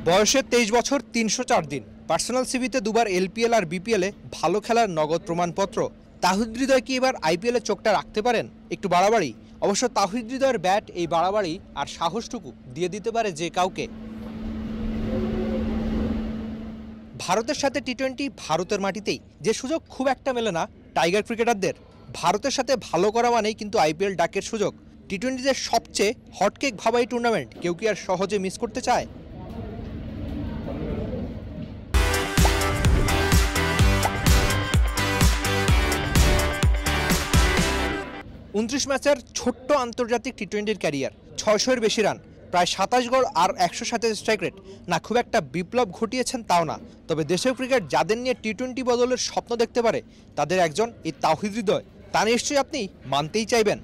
বয়সে 23 বছর 304 দিন, পার্সোনাল সিভিতে দুবার এলপিএল আর বিপিএলে ভালো খেলার নগদ প্রমাণপত্র। তাহিদ হৃদয় কি এবার আইপিএলে চোখটা রাখতে পারেন? একটু বাড়াবাড়ি। অবশ্য তাহিদ হৃদয়ের ব্যাট এই বাড়াবাড়ি আর সাহসটুকু দিয়ে দিতে পারে যে কাউকে। ভারতের সাথে টি-20 ভারতের মাটিতেই, যে সুযোগ খুব একটা মেলে না টাইগার ক্রিকেটারদের। ভারতের সাথে ভালো করা মানেই কিন্তু আইপিএল ডাকের সুযোগ। টি-20তে সবচেয়ে হটকেক ভাবা এই টুর্নামেন্ট কেউ কি আর সহজে মিস করতে চায়? 29 ম্যাচের ছোট্ট আন্তর্জাতিক টি-20 ক্যারিয়ার, 600-এর বেশি রান, প্রায় 27 গড় আর 127 স্ট্রাইক রেট। না খুব একটা বিপ্লব ঘটিয়েছেন তাও না, তবে দেশের ক্রিকেট যাদের নিয়ে টি-20 বদলের স্বপ্ন দেখতে পারে তাদের একজন এই তাহিদ হৃদয়। তা নিশ্চয়ই আপনি মানতেই চাইবেন।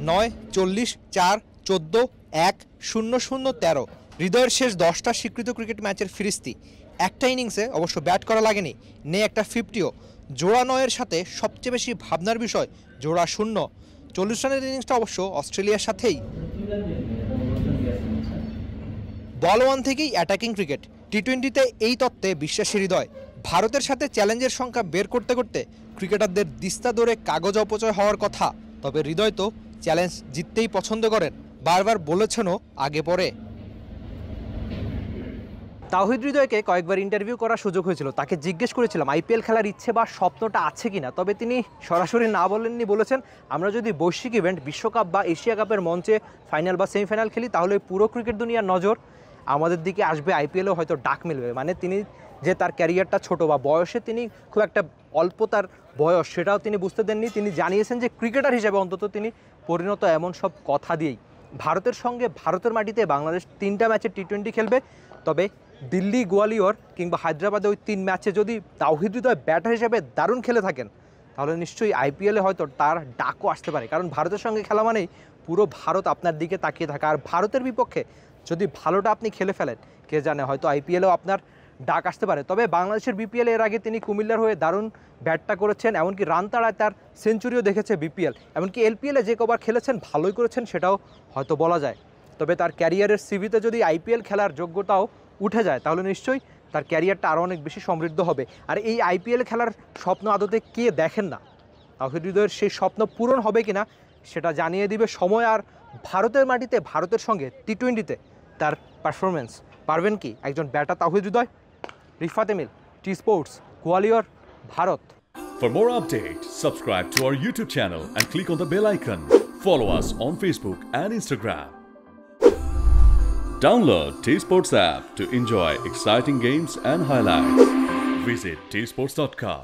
9, 40, 4, 14, 1, 0, 0, 13 হৃদয়ের শেষ 10টা স্বীকৃত ক্রিকেট ম্যাচের ফিরিস্তি। একটা ইনিংসে অবশ্য ব্যাট করা লাগেনি, নেই একটা 50ও। জোড়া 9-এর সাথে সবচেয়ে বেশি ভাবনার বিষয় জোড়া 0। 40 রানের ইনিংসটা অবশ্য অস্ট্রেলিয়ার সাথেই। বল 1 থেকেই অ্যাটাকিং ক্রিকেট। টি-20তে এই তত্ত্বে বিশ্বাসী হৃদয়। ভারতের সাথে চ্যালেঞ্জের সংখ্যা বের করতে করতে ক্রিকেটারদের দিস্তা দৌড়ে কাগজ অপচয় হওয়ার কথা। তবে হৃদয় তো চ্যালেঞ্জ জিততেই পছন্দ করেন, বারবার বলেছেনও আগে পরে। তাহিদ হৃদয়কে কয়েকবার ইন্টারভিউ করার সুযোগ হয়েছিল, তাকে জিজ্ঞেস করেছিলাম আইপিএল খেলার ইচ্ছে বা স্বপ্নটা আছে কিনা। তবে তিনি সরাসরি না বলেননি, বলেছেন আমরা যদি বৈশ্বিক ইভেন্ট বিশ্বকাপ বা এশিয়া কাপের মঞ্চে ফাইনাল বা সেমিফাইনাল খেলি তাহলে পুরো ক্রিকেট দুনিয়ার নজর আমাদের দিকে আসবে, আইপিএলেও হয়তো ডাক মিলবে। মানে তিনি যে তার ক্যারিয়ারটা ছোট বা বয়সে তিনি খুব একটা অল্প তার বয়স, সেটাও তিনি বুঝতে দেননি। তিনি জানিয়েছেন যে ক্রিকেটার হিসেবে অন্তত তিনি পরিণত এমন সব কথা দিয়েই। ভারতের সঙ্গে ভারতের মাটিতে বাংলাদেশ 3টা ম্যাচে টি-20 খেলবে। তবে দিল্লি, গোয়ালিয়র কিংবা হায়দ্রাবাদে ওই 3 ম্যাচে যদি তাহিদ হৃদয় ব্যাটার হিসেবে দারুণ খেলে থাকেন তাহলে নিশ্চয়ই আইপিএলে হয়তো তার ডাকও আসতে পারে। কারণ ভারতের সঙ্গে খেলা মানেই পুরো ভারত আপনার দিকে তাকিয়ে থাকা। আর ভারতের বিপক্ষে যদি ভালোটা আপনি খেলে ফেলেন, কে জানে হয়তো আইপিএলেও আপনার ডাক আসতে পারে। তবে বাংলাদেশের বিপিএল এর আগে তিনি কুমিল্লার হয়ে দারুণ ব্যাটটা করেছেন, এমনকি রান তাড়ায় তার সেঞ্চুরিও দেখেছে বিপিএল। এমনকি এলপিএলে যে কবার খেলেছেন ভালোই করেছেন সেটাও হয়তো বলা যায়। তবে তার ক্যারিয়ারের সিভিতে যদি আইপিএল খেলার যোগ্যতাও উঠে যায় তাহলে নিশ্চয়ই তার ক্যারিয়ারটা আরও অনেক বেশি সমৃদ্ধ হবে। আর এই আইপিএল খেলার স্বপ্ন আদতে কে দেখেন না, তাহিদ হৃদয়ের সেই স্বপ্ন পূরণ হবে কিনা সেটা জানিয়ে দিবে সময়। আর ভারতের মাটিতে ভারতের সঙ্গে টি-20তে তার পারফরমেন্স পারবেন কি একজন batter Towhid Hridoy? Rifat Emil, T sports, Gwalior, Bharat. For more updates, subscribe to our YouTube channel and click on the bell icon. Follow us on Facebook and Instagram. Download T-Sports app to enjoy exciting games and highlights. Visit tsports.com.